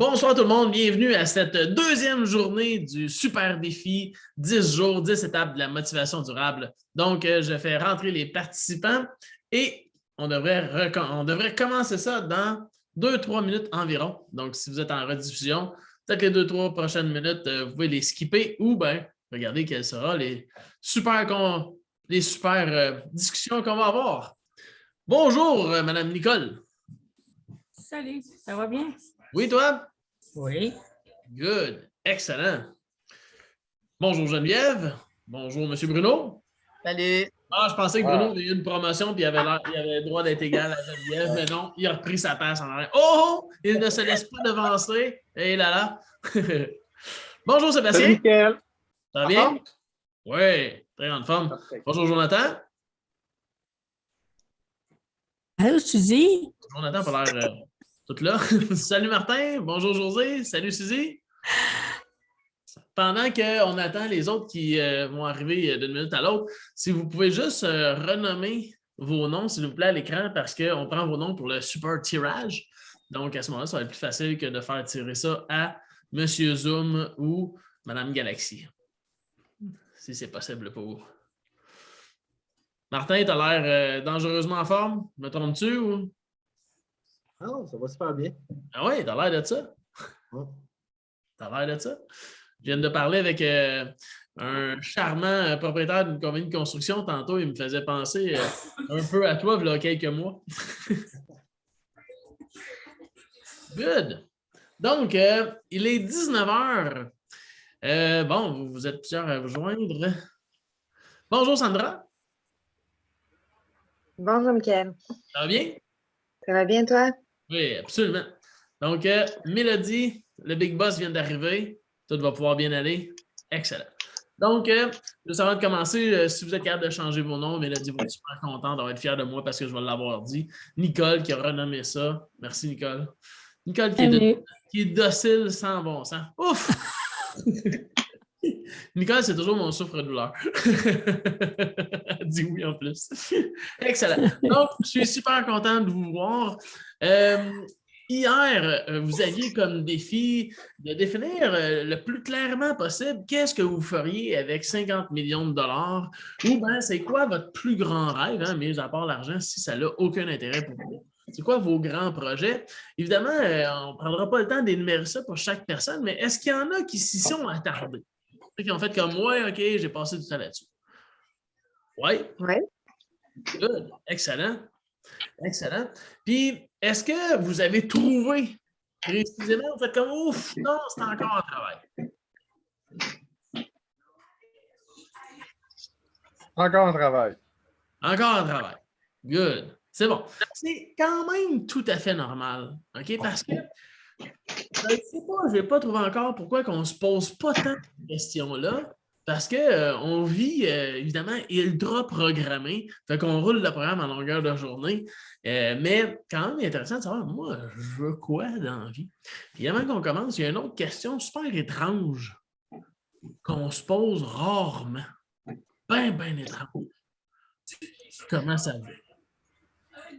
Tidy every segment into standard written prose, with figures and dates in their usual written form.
Bonsoir tout le monde, bienvenue à cette deuxième journée du super défi 10 jours, 10 étapes de la motivation durable. Donc, je fais rentrer les participants et on devrait commencer ça dans 2-3 minutes environ. Donc, si vous êtes en rediffusion, peut-être les 2-3 prochaines minutes, vous pouvez les skipper ou bien regardez quelles seront les super discussions qu'on va avoir. Bonjour, Madame Nicole. Salut, ça va bien? Oui, toi? Oui. Good. Excellent. Bonjour Geneviève. Bonjour Monsieur Bruno. Salut. Ah, je pensais que Bruno avait eu une promotion et il avait le droit d'être égal à Geneviève, mais non, il a repris sa place en arrière. Oh! Il ne se laisse pas devancer. Et là là. Bonjour Sébastien. Salut Mickaël. Ça va bien? Oui, très grande forme. Parfait. Bonjour Jonathan. Allô, Suzy? Jonathan a pas l'air tout là. Salut Martin. Bonjour José. Salut Suzy. Pendant qu'on attend les autres qui vont arriver d'une minute à l'autre, si vous pouvez juste renommer vos noms, s'il vous plaît, à l'écran, parce qu'on prend vos noms pour le super tirage. Donc, à ce moment-là, ça va être plus facile que de faire tirer ça à Monsieur Zoom ou Madame Galaxy. Si c'est possible pour vous. Martin, tu as l'air dangereusement en forme. Me trompes-tu? Ou... Non, ça va super bien. Ah oui, tu as l'air de ça. Ouais. Tu as l'air de ça. Je viens de parler avec un charmant propriétaire d'une compagnie de construction. Tantôt, il me faisait penser un peu à toi, il y a quelques mois. Good. Donc, il est 19h. Bon, vous êtes plusieurs à vous joindre. Bonjour, Sandra. Bonjour, Mickaël. Ça va bien? Ça va bien, toi? Oui, absolument. Donc, Mélodie, le Big Boss vient d'arriver. Tout va pouvoir bien aller. Excellent. Donc, juste avant de commencer, si vous êtes capable de changer vos noms, Mélodie va être super contente, elle va être fière de moi parce que je vais l'avoir dit. Nicole qui a renommé ça. Merci, Nicole. Nicole qui est docile sans bon sens. Ouf! Nicole, c'est toujours mon souffre-douleur. Elle dit oui en plus. Excellent. Donc, je suis super content de vous voir. Hier, vous aviez comme défi de définir le plus clairement possible qu'est-ce que vous feriez avec 50 millions de dollars ou bien c'est quoi votre plus grand rêve, hein, mis à part l'argent, si ça n'a aucun intérêt pour vous. C'est quoi vos grands projets? Évidemment, on ne prendra pas le temps d'énumérer ça pour chaque personne, mais est-ce qu'il y en a qui s'y sont attardés? Qui ont fait comme moi, OK, j'ai passé du temps là-dessus. Oui? Oui. Good. Excellent. Excellent. Puis, est-ce que vous avez trouvé précisément, vous faites comme ouf, non, c'est encore un travail. Encore un travail. Encore un travail. Good. C'est bon. C'est quand même tout à fait normal. OK? Parce que je ne sais pas, je n'ai pas trouvé encore pourquoi on ne se pose pas tant de questions-là. Parce qu'on vit, évidemment, ultra programmé. Fait qu'on roule le programme en longueur de journée. Mais quand même intéressant de savoir, moi, je veux quoi dans la vie? Puis avant qu'on commence, il y a une autre question super étrange qu'on se pose rarement. Ben étrange. Comment ça va?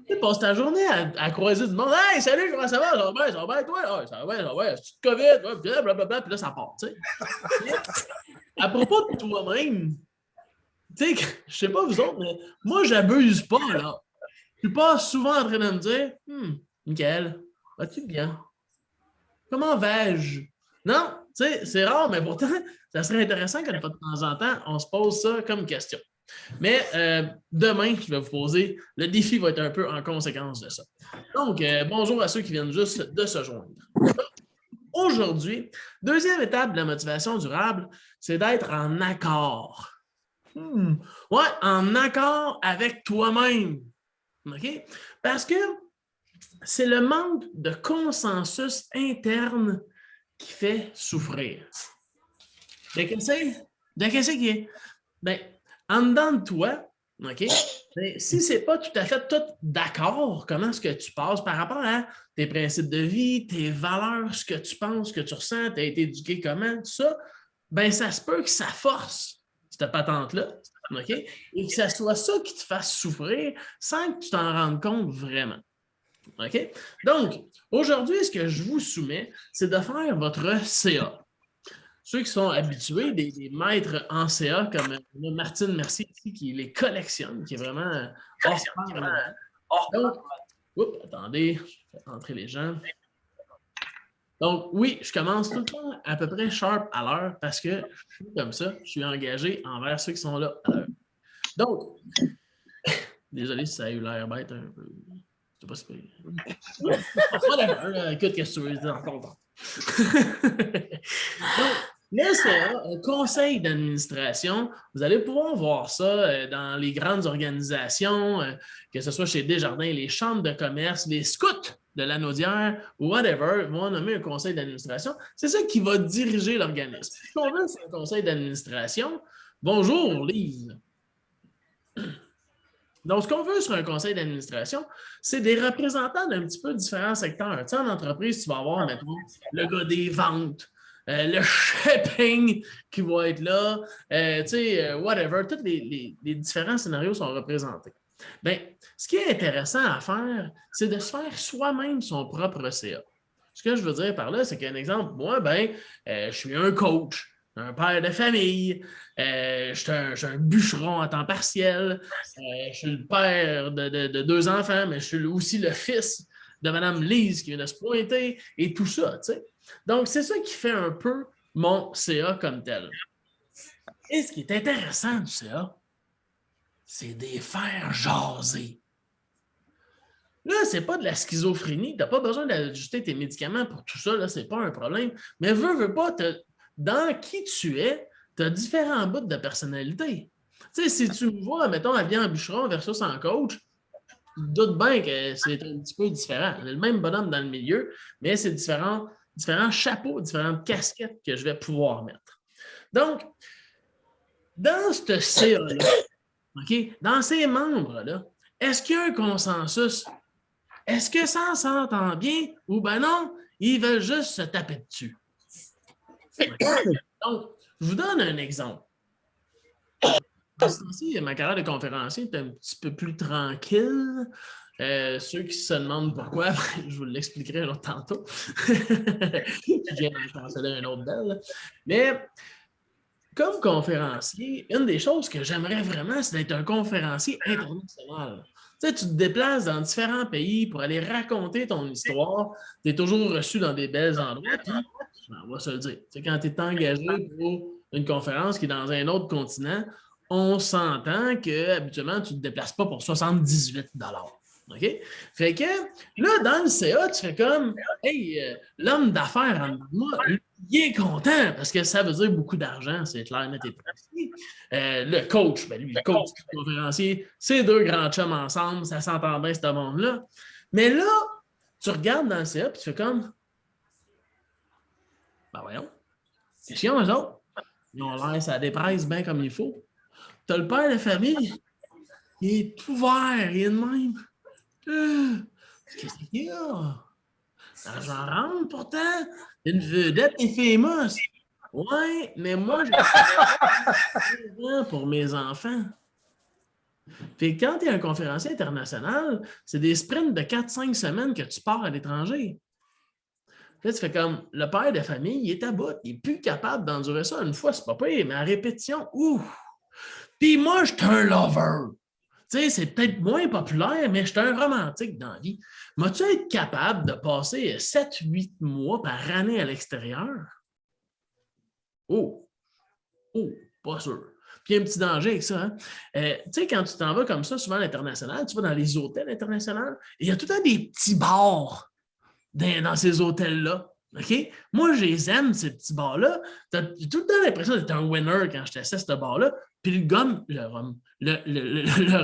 Tu passes ta journée à croiser du monde. Hey, salut, comment ça va? Ça va bien, toi? Ah, ça va bien, c'est le COVID, blablabla, puis là, ça part, tu sais. À propos de toi-même, tu sais, je sais pas vous autres, mais moi, j'abuse pas, là. Je suis pas souvent en train de me dire, Mickaël, vas-tu bien? Comment vais-je? Non, tu sais, c'est rare, mais pourtant, ça serait intéressant que de temps en temps, on se pose ça comme question. Mais demain, je vais vous poser, le défi va être un peu en conséquence de ça. Donc, bonjour à ceux qui viennent juste de se joindre. Aujourd'hui, deuxième étape de la motivation durable, c'est d'être en accord. Ouais, en accord avec toi-même. OK? Parce que c'est le manque de consensus interne qui fait souffrir. De qu'est-ce qui est? Ben, en dedans de toi, OK? Mais si ce n'est pas tout à fait tout d'accord, comment est-ce que tu passes par rapport à tes principes de vie, tes valeurs, ce que tu penses, ce que tu ressens, tu as été éduqué comment, tout ça, ben ça se peut que ça force cette patente-là, OK? Et que ce soit ça qui te fasse souffrir sans que tu t'en rendes compte vraiment. OK? Donc, aujourd'hui, ce que je vous soumets, c'est de faire votre CA. Ceux qui sont habitués, des maîtres en CA, comme Martine Mercier ici, qui les collectionne, qui est vraiment hors pair. Donc, attendez, je vais entrer les gens. Donc, oui, je commence tout le temps à peu près sharp à l'heure parce que je suis comme ça, je suis engagé envers ceux qui sont là à l'heure. Donc, désolé si ça a eu l'air bête un peu. Je sais pas si c'est. Écoute, qu'est-ce que tu veux dire en content. Donc, là, c'est un conseil d'administration. Vous allez pouvoir voir ça dans les grandes organisations, que ce soit chez Desjardins, les chambres de commerce, les scouts de la Naudière, whatever, vont nommer un conseil d'administration. C'est ça qui va diriger l'organisme. Ce qu'on veut, c'est un conseil d'administration. Bonjour, Lise. Donc, ce qu'on veut sur un conseil d'administration, c'est des représentants d'un petit peu différents secteurs. Tu sais, en entreprise, tu vas avoir, mettons, le gars des ventes, le shipping qui va être là, tu sais, whatever. Tous les différents scénarios sont représentés. Bien, ce qui est intéressant à faire, c'est de se faire soi-même son propre CA. Ce que je veux dire par là, c'est qu'un exemple, moi, je suis un coach, un père de famille, je suis un bûcheron à temps partiel, je suis le père de 2 enfants, mais je suis aussi le fils de Mme Lise qui vient de se pointer et tout ça, tu sais. Donc, c'est ça qui fait un peu mon CA comme tel. Et ce qui est intéressant du CA, c'est des faire jaser. Là, ce n'est pas de la schizophrénie. Tu n'as pas besoin d'ajuster tes médicaments pour tout ça. Ce n'est pas un problème. Mais veux pas, dans qui tu es, tu as différents bouts de personnalité. Tu sais, si tu me vois, mettons, habillé en bûcheron versus en coach, tu te doutes bien que c'est un petit peu différent. On a le même bonhomme dans le milieu, mais c'est différents chapeaux, différentes casquettes que je vais pouvoir mettre. Donc, dans ce CA-là, OK, dans ces membres-là, est-ce qu'il y a un consensus? Est-ce que ça s'entend bien ou ben non, ils veulent juste se taper dessus? Donc, je vous donne un exemple. Ma carrière de conférencier est un petit peu plus tranquille. Ceux qui se demandent pourquoi, je vous l'expliquerai un autre tantôt. Je viens d'en canceller un autre belle. Mais comme conférencier, une des choses que j'aimerais vraiment, c'est d'être un conférencier international. Tu sais, tu te déplaces dans différents pays pour aller raconter ton histoire. Tu es toujours reçu dans des bels endroits. Puis, on va se le dire, tu sais, quand tu es engagé pour une conférence qui est dans un autre continent, on s'entend qu'habituellement, tu ne te déplaces pas pour 78 $. OK? Fait que là, dans le CA, tu fais comme, hey, l'homme d'affaires en moi, il est content parce que ça veut dire beaucoup d'argent, c'est clair, net et précis. Le coach, lui, le coach, le conférencier, c'est 2 grands chums ensemble, ça s'entend bien, ce monde-là. Mais là, tu regardes dans le CA et tu fais comme, voyons, c'est chiant, eux autres. Ils ont l'air, ça dépresse bien comme il faut. Tu as le père de famille, il est ouvert, il est de même. Qu'est-ce qu'il y a? L'argent rentre pourtant. Une vedette est famous. Ouais, mais moi, j'ai pour mes enfants. Puis quand tu es un conférencier international, c'est des sprints de 4-5 semaines que tu pars à l'étranger. Là, tu fais comme le père de famille, il est à bout, il n'est plus capable d'endurer ça. Une fois, c'est pas pire, mais à répétition, ouf! Puis moi, je suis un lover. Tu sais, c'est peut-être moins populaire, mais je suis un romantique dans la vie. Vas-tu être capable de passer 7-8 mois par année à l'extérieur? Oh, pas sûr. Puis il y a un petit danger avec ça. Hein? Tu sais, quand tu t'en vas comme ça, souvent à l'international, tu vas dans les hôtels internationaux, et il y a tout le temps des petits bars dans ces hôtels-là. OK? Moi, je les aime, ces petits bars-là. J'ai tout le temps l'impression d'être un winner quand je t'essaie ce bar-là. Puis le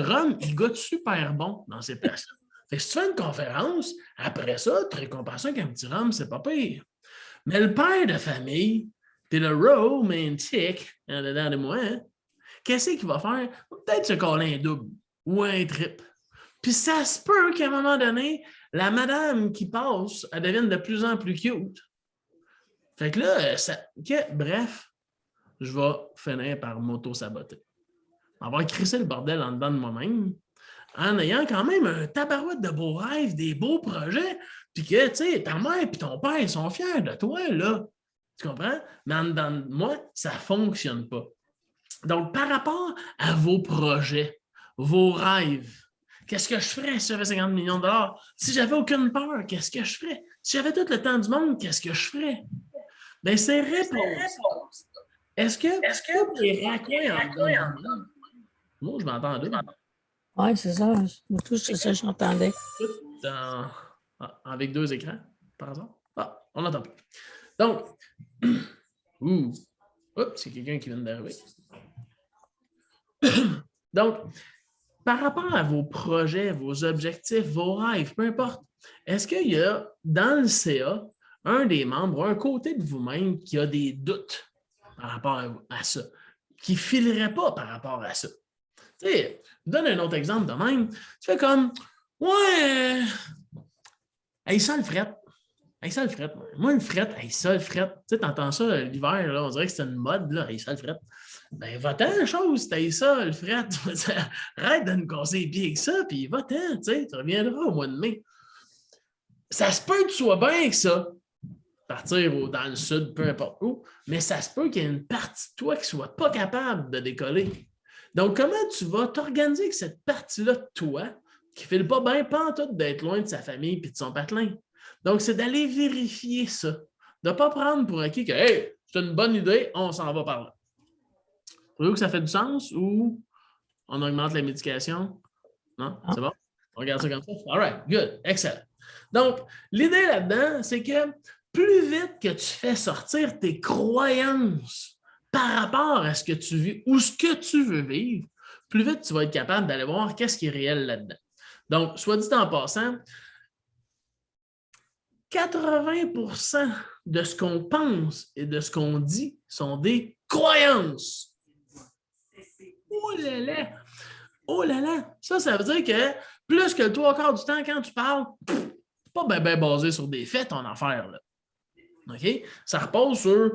rhum, il goûte super bon dans ces places-là. Fait que si tu fais une conférence, après ça, tu récompenses avec un petit rhum, c'est pas pire. Mais le père de famille, puis le romantique, en dedans de moi, hein, qu'est-ce qu'il va faire? Peut-être se coller un double ou un trip. Puis ça se peut qu'à un moment donné, la madame qui passe, elle devienne de plus en plus cute. Fait que là, bref, je vais finir par m'auto-saboter. On va crisser le bordel en dedans de moi-même en ayant quand même un tabarouette de beaux rêves, des beaux projets, puis que, tu sais, ta mère et ton père, ils sont fiers de toi, là. Tu comprends? Mais en dedans de moi, ça ne fonctionne pas. Donc, par rapport à vos projets, vos rêves, qu'est-ce que je ferais si j'avais 50 millions de dollars? Si j'avais aucune peur, qu'est-ce que je ferais? Si j'avais tout le temps du monde, qu'est-ce que je ferais? Bien, c'est réponse. Est-ce que les raccoins en moi, je m'entends là. Oui, c'est ça. Moi, tout, c'est ça que j'entendais. Avec 2 écrans, par hasard? Ah, on n'entend plus. Donc, c'est quelqu'un qui vient d'arriver. Donc, par rapport à vos projets, vos objectifs, vos rêves, peu importe, est-ce qu'il y a dans le CA un des membres, un côté de vous-même qui a des doutes par rapport à ça, qui ne filerait pas par rapport à ça? Tu sais, je donne un autre exemple de même. Tu fais comme, ouais, hey, ça le fret. Hey, ça le fret. Moi, le fret, hey, ça le fret. Tu sais, t'entends ça l'hiver, là, on dirait que c'est une mode, là, hey, ça le fret. Ben, va-t'en, chose, t'as ça, le fret. Arrête de nous casser les pieds avec ça, puis va-t'en, tu sais, tu reviendras au mois de mai. Ça se peut que tu sois bien avec ça, partir dans le sud, peu importe où, mais ça se peut qu'il y ait une partie de toi qui ne soit pas capable de décoller. Donc, comment tu vas t'organiser avec cette partie-là de toi qui ne file pas bien pantoute d'être loin de sa famille et de son patelin? Donc, c'est d'aller vérifier ça. De ne pas prendre pour acquis que, hey, c'est une bonne idée, on s'en va par là. Trouvez-vous que ça fait du sens ou on augmente la médication? Non? C'est bon? On regarde ça comme ça? All right, good, excellent. Donc, l'idée là-dedans, c'est que plus vite que tu fais sortir tes croyances par rapport à ce que tu vis ou ce que tu veux vivre, plus vite tu vas être capable d'aller voir qu'est-ce qui est réel là-dedans. Donc, soit dit en passant, 80% de ce qu'on pense et de ce qu'on dit sont des croyances. Oh là là! Oh là là! Ça veut dire que plus que le 3/4 du temps, quand tu parles, c'est pas bien basé sur des faits, ton affaire. Là. OK? Ça repose sur,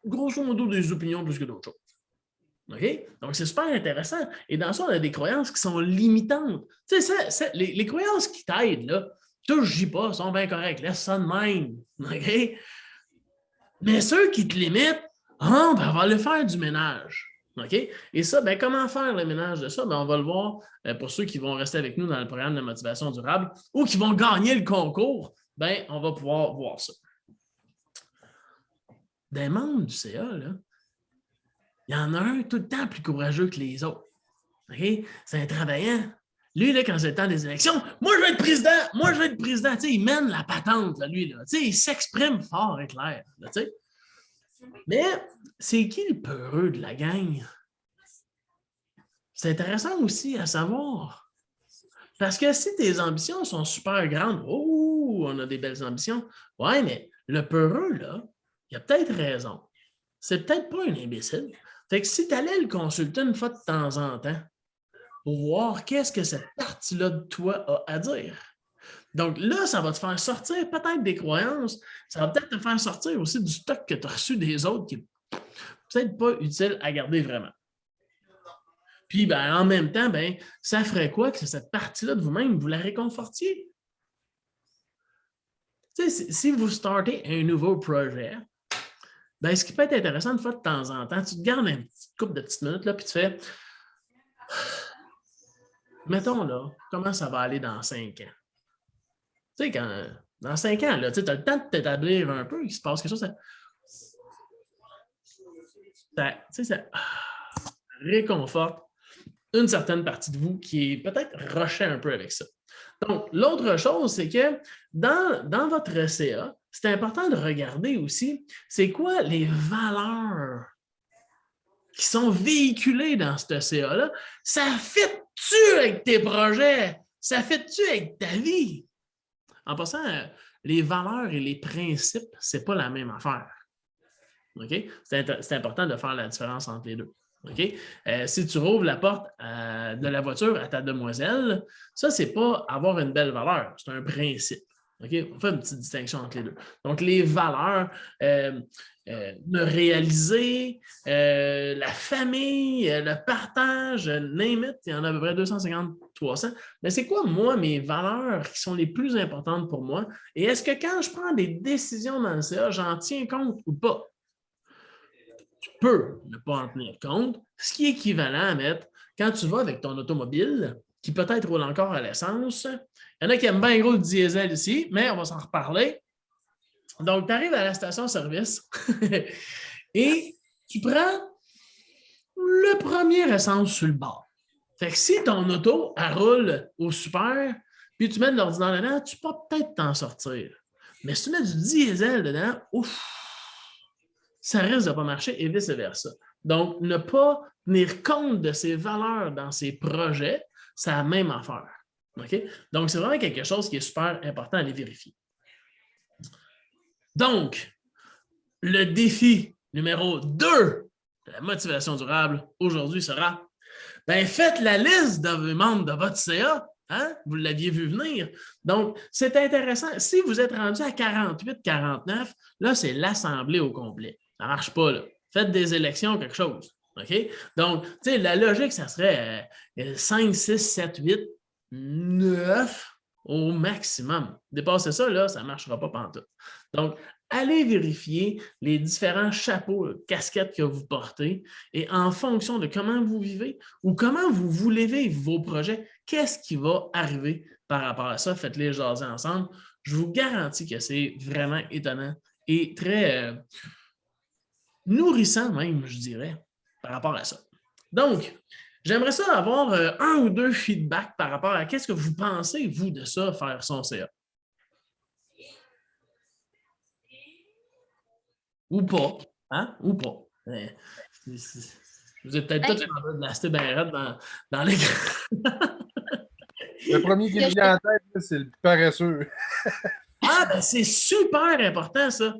grosso modo, des opinions plus que d'autres choses. OK? Donc, c'est super intéressant. Et dans ça, on a des croyances qui sont limitantes. Tu sais, les croyances qui t'aident, là, touche pas, sont bien corrects. Laisse ça de même. OK? Mais ceux qui te limitent, on va aller faire du ménage. OK? Et ça, ben, comment faire le ménage de ça? Ben, on va le voir pour ceux qui vont rester avec nous dans le programme de motivation durable ou qui vont gagner le concours. Ben, on va pouvoir voir ça. Des membres du CA, là, il y en a un tout le temps plus courageux que les autres. OK? C'est un travaillant. Lui, là, quand c'est le temps des élections, moi, je vais être président! Moi, je vais être président! Tu sais, il mène la patente, là, lui. Là. Tu sais, il s'exprime fort et clair. Là, tu sais. Mais c'est qui le peureux de la gang? C'est intéressant aussi à savoir. Parce que si tes ambitions sont super grandes, oh, on a des belles ambitions. Ouais, mais le peureux, là, il a peut-être raison. C'est peut-être pas un imbécile. Fait que si tu allais le consulter une fois de temps en temps pour voir qu'est-ce que cette partie-là de toi a à dire. Donc là, ça va te faire sortir peut-être des croyances. Ça va peut-être te faire sortir aussi du stock que tu as reçu des autres qui n'est peut-être pas utile à garder vraiment. Puis, ben, en même temps, ben, ça ferait quoi que cette partie-là de vous-même, vous la réconfortiez? Tu sais, si vous startez un nouveau projet, ben, ce qui peut être intéressant une fois de temps en temps, tu te gardes une petite couple de petites minutes, là, puis tu fais, mettons, là, comment ça va aller dans 5 ans? Tu sais, dans 5 ans, tu as le temps de t'établir un peu, il se passe quelque chose, ça réconforte une certaine partie de vous qui est peut-être rushée un peu avec ça. Donc, l'autre chose, c'est que dans votre CA, c'est important de regarder aussi, c'est quoi les valeurs qui sont véhiculées dans ce CA-là. Ça fit-tu avec tes projets? Ça fit-tu avec ta vie? En passant, les valeurs et les principes, ce n'est pas la même affaire. OK? C'est important de faire la différence entre les deux. OK? Si tu rouvres la porte de la voiture à ta demoiselle, ça, ce n'est pas avoir une belle valeur, c'est un principe. OK? On fait une petite distinction entre les deux. Donc, les valeurs, me réaliser, la famille, le partage, name it, il y en a à peu près 250, 300. Mais c'est quoi, moi, mes valeurs qui sont les plus importantes pour moi? Et est-ce que quand je prends des décisions dans le CA, j'en tiens compte ou pas? Tu peux ne pas en tenir compte, ce qui est équivalent à mettre, quand tu vas avec ton automobile, qui peut-être roule encore à l'essence, il y en a qui aiment bien gros le diesel ici, mais on va s'en reparler. Donc, tu arrives à la station-service et tu prends le premier essence sur le bord. Fait que si ton auto, elle roule au super, puis tu mets de l'ordinateur dedans, tu peux peut-être t'en sortir. Mais si tu mets du diesel dedans, ouf, ça risque de ne pas marcher et vice-versa. Donc, ne pas tenir compte de ces valeurs dans ces projets, c'est la même affaire. OK? Donc, c'est vraiment quelque chose qui est super important à aller vérifier. Donc, le défi numéro 2 de la motivation durable aujourd'hui sera faites la liste de membres de votre CA. Hein? Vous l'aviez vu venir. Donc, c'est intéressant. Si vous êtes rendu à 48, 49, là, c'est l'assemblée au complet. Ça ne marche pas, là. Faites des élections, quelque chose. OK? Donc, tu sais, la logique, ça serait 5, 6, 7, 8, 9 au maximum. Dépasser ça, là, ça ne marchera pas pantoute. Donc, allez vérifier les différents chapeaux, casquettes que vous portez et en fonction de comment vous vivez ou comment vous voulez vivre vos projets, qu'est-ce qui va arriver par rapport à ça? Faites-les jaser ensemble. Je vous garantis que c'est vraiment étonnant et très nourrissant même, je dirais, par rapport à ça. Donc, j'aimerais ça avoir un ou deux feedbacks par rapport à qu'est-ce que vous pensez, vous, de ça, faire son CA. Ou pas, hein? Ou pas. Vous êtes peut-être tous en train de blaster bien raide dans l'écran. Le premier qui me vient en tête, c'est le paresseux. Ah, ben c'est super important, ça.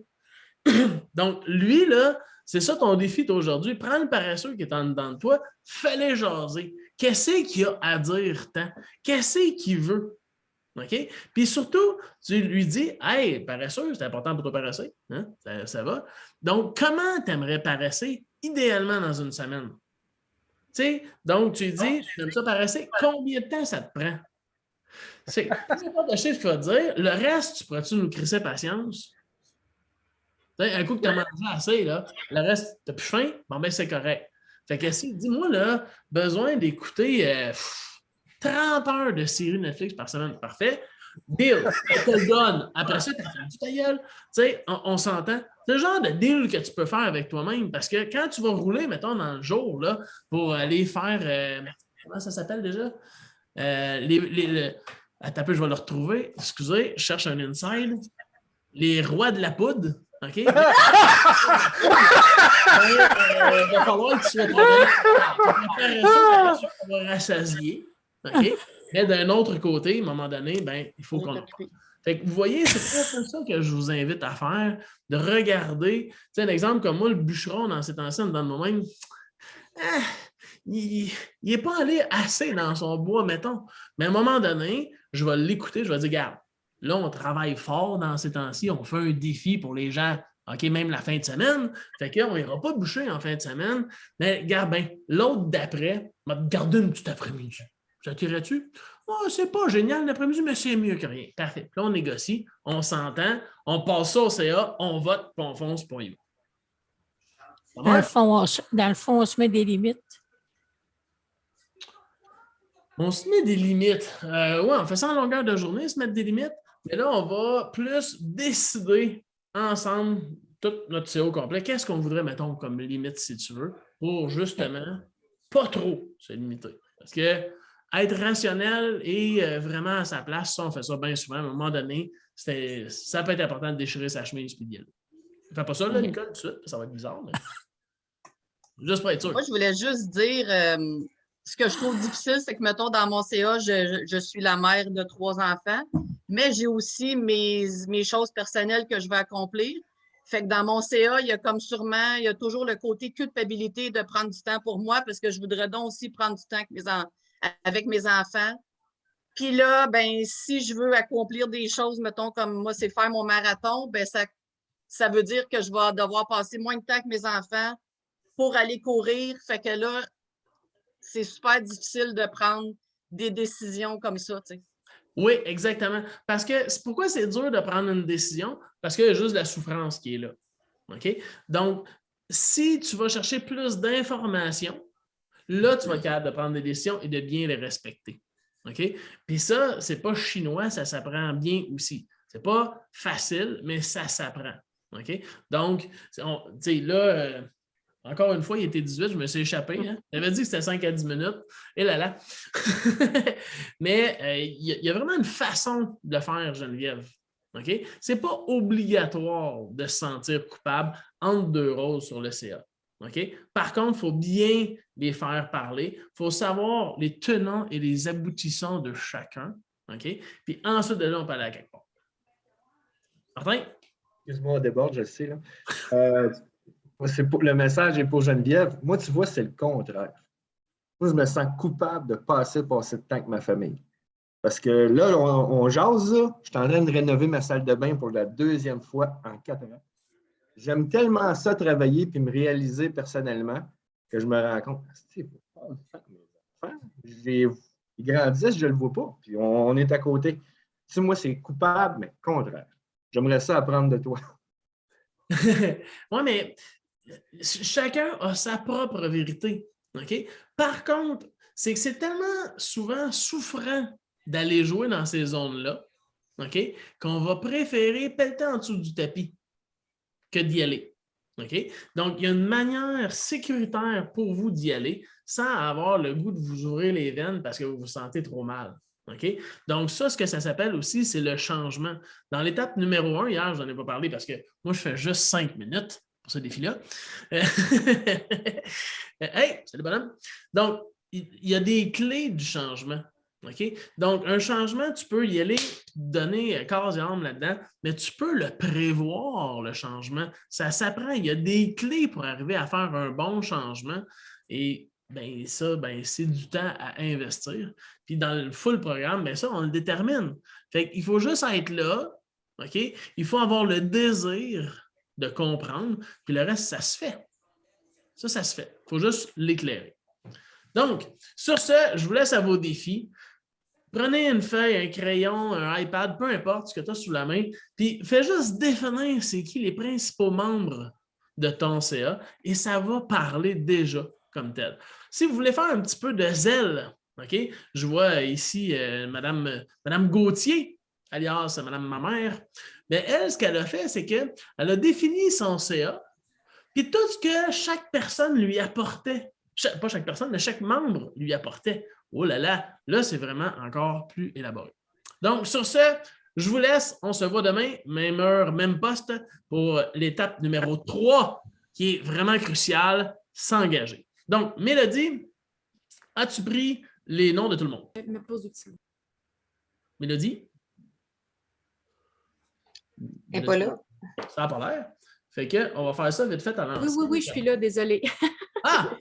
Donc, lui, là, c'est ça ton défi d'aujourd'hui. Prends le paresseux qui est en dedans de toi, fais-le jaser. Qu'est-ce qu'il a à dire tant? Qu'est-ce qu'il veut? OK? Puis surtout, tu lui dis, hey, paresseux, c'est important pour toi paresser. Hein? Ça va. Donc, comment tu aimerais paresser idéalement dans une semaine? Tu sais, donc, tu lui dis, tu aimes ça paresser, combien de temps ça te prend? C'est pas de chiffre qu'il va te dire. Le reste, tu pourrais-tu nous crisser patience? T'sais, un coup que tu as mangé assez, là, le reste, tu n'as plus faim, bon, ben c'est correct. Fait que si, dis-moi, là, besoin d'écouter 30 heures de série Netflix par semaine, parfait. Deal, je te le donne. Après ça, tu as fait du ta gueule. Tu sais, on s'entend. C'est le genre de deal que tu peux faire avec toi-même parce que quand tu vas rouler, mettons, dans le jour, là, pour aller faire, comment ça s'appelle déjà? Attends un peu, je vais le retrouver. Excusez, je cherche un inside. Les rois de la poudre. OK? Il va falloir que tu sois tu vas rassasier. OK? Mais d'un autre côté, à un moment donné, il faut qu'on. Fait que vous voyez, c'est pas ça que je vous invite à faire, de regarder. Tu sais, un exemple comme moi, le bûcheron dans cette enceinte, dans le moment, il n'est pas allé assez dans son bois, mettons. Mais à un moment donné, je vais l'écouter, je vais dire, regarde, là, on travaille fort dans ces temps-ci, on fait un défi pour les gens, OK, même la fin de semaine. Fait qu'on n'ira pas bûcher en fin de semaine. Mais regarde bien, l'autre d'après, on va te garder une petite après-midi. Ça t'irait-tu? Oh, c'est pas génial l'après-midi, mais c'est mieux que rien. Parfait. Puis là, on négocie, on s'entend, on passe ça au CA, on vote, puis on fonce, puis on y va. Dans le fond, on se met des limites. On se met des limites. Oui, en faisant en longueur de journée, se mettre des limites. Mais là, on va plus décider ensemble, tout notre CO complet, qu'est-ce qu'on voudrait, mettons, comme limite, si tu veux, pour justement pas trop se limiter. Parce que être rationnel et vraiment à sa place, ça, on fait ça bien souvent. À un moment donné, ça peut être important de déchirer sa chemise et d'y aller. Fais pas ça, là, Nicole, tout de suite, ça va être bizarre. Mais... Juste pour être sûr. Moi, je voulais juste dire, ce que je trouve difficile, c'est que, mettons, dans mon CA, je suis la mère de 3 enfants, mais j'ai aussi mes choses personnelles que je veux accomplir. Fait que dans mon CA, il y a toujours le côté culpabilité de prendre du temps pour moi parce que je voudrais donc aussi prendre du temps avec mes enfants. Puis là, ben, si je veux accomplir des choses, mettons, comme moi, c'est faire mon marathon, ben, ça veut dire que je vais devoir passer moins de temps avec mes enfants pour aller courir. Fait que là, c'est super difficile de prendre des décisions comme ça, tu sais. Oui, exactement. Parce que pourquoi c'est dur de prendre une décision? Parce qu'il y a juste la souffrance qui est là. OK? Donc, si tu vas chercher plus d'informations, là, tu vas être capable de prendre des décisions et de bien les respecter. OK? Puis ça, c'est pas chinois, ça s'apprend bien aussi. C'est pas facile, mais ça s'apprend. OK? Donc, tu sais, là, encore une fois, il était 18, je me suis échappé. Hein? J'avais dit que c'était 5 à 10 minutes. Et là là. Mais il y a vraiment une façon de faire, Geneviève. OK? Ce n'est pas obligatoire de se sentir coupable entre deux rôles sur le CA. OK? Par contre, il faut bien les faire parler. Il faut savoir les tenants et les aboutissants de chacun. OK? Puis ensuite de là, on peut aller à quelque part. Martin? Excuse-moi, on déborde, je le sais. Là. Le message est pour Geneviève. Moi, tu vois, c'est le contraire. Moi, je me sens coupable de passer de temps avec ma famille. Parce que là, on jase, là. Je suis en train de rénover ma salle de bain pour la 2e fois en 4 ans. J'aime tellement ça, travailler puis me réaliser personnellement, que je me rends compte, ils grandissent, je ne le vois pas. Puis on est à côté. Tu sais, moi, c'est coupable, mais contraire. J'aimerais ça apprendre de toi. Oui, mais chacun a sa propre vérité. OK? Par contre, c'est que c'est tellement souvent souffrant d'aller jouer dans ces zones-là, OK, qu'on va préférer pelleter en dessous du tapis que d'y aller. OK? Donc, il y a une manière sécuritaire pour vous d'y aller sans avoir le goût de vous ouvrir les veines parce que vous vous sentez trop mal. OK? Donc, ça, ce que ça s'appelle aussi, c'est le changement. Dans l'étape numéro 1, hier, je n'en ai pas parlé parce que moi, je fais juste 5 minutes pour ce défi-là. Hey, salut bonhomme! Donc, il y a des clés du changement. OK? Donc, un changement, tu peux y aller, donner corps et âme là-dedans, mais tu peux le prévoir, le changement. Ça s'apprend. Il y a des clés pour arriver à faire un bon changement. Et ben, ça, ben, c'est du temps à investir. Puis dans le full programme, ben, ça, on le détermine. Fait qu'il faut juste être là. OK? Il faut avoir le désir de comprendre, puis le reste, ça se fait. Ça se fait. Il faut juste l'éclairer. Donc, sur ce, je vous laisse à vos défis. Prenez une feuille, un crayon, un iPad, peu importe ce que tu as sous la main, puis fais juste définir c'est qui les principaux membres de ton CA et ça va parler déjà comme tel. Si vous voulez faire un petit peu de zèle, OK? Je vois ici Madame Gauthier, alias Madame ma mère. Mais elle, ce qu'elle a fait, c'est qu'elle a défini son CA, puis tout ce que chaque personne lui apportait. Pas chaque personne, mais chaque membre lui apportait. Oh là, c'est vraiment encore plus élaboré. Donc, sur ce, je vous laisse. On se voit demain, même heure, même poste, pour l'étape numéro 3, qui est vraiment cruciale, s'engager. Donc, Mélodie, as-tu pris les noms de tout le monde? Je me pose aussi. Mélodie? Elle n'est pas là. Ça n'a pas l'air. Fait qu'on va faire ça vite fait à l'ancienne. Oui, je suis là, désolée. Ah!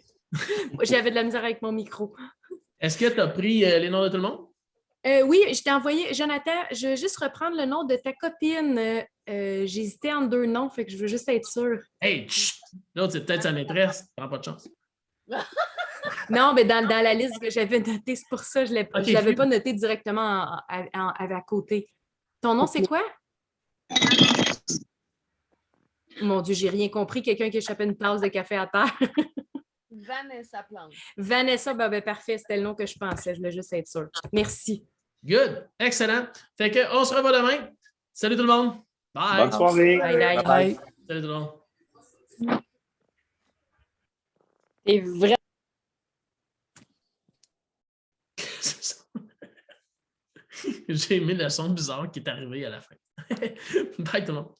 J'avais de la misère avec mon micro. Est-ce que tu as pris les noms de tout le monde? Oui, je t'ai envoyé. Jonathan, je veux juste reprendre le nom de ta copine. J'hésitais entre 2 noms, fait que je veux juste être sûre. Hey, chut! L'autre, c'est peut-être sa maîtresse. Prends pas de chance. Non, mais dans la liste que j'avais notée, c'est pour ça que je ne l'avais pas noté directement à côté. Ton nom, c'est quoi? Mon Dieu, j'ai rien compris. Quelqu'un qui échappait une tasse de café à terre. Vanessa Plante. Vanessa, ben, parfait, c'était le nom que je pensais. Je voulais juste être sûre. Merci. Good. Excellent. Fait que on se revoit demain. Salut tout le monde. Bye. Bonne soirée. Bye. Bye. Salut tout le monde. C'est vrai. J'ai aimé le son bizarre qui est arrivé à la fin. Bye tout le monde.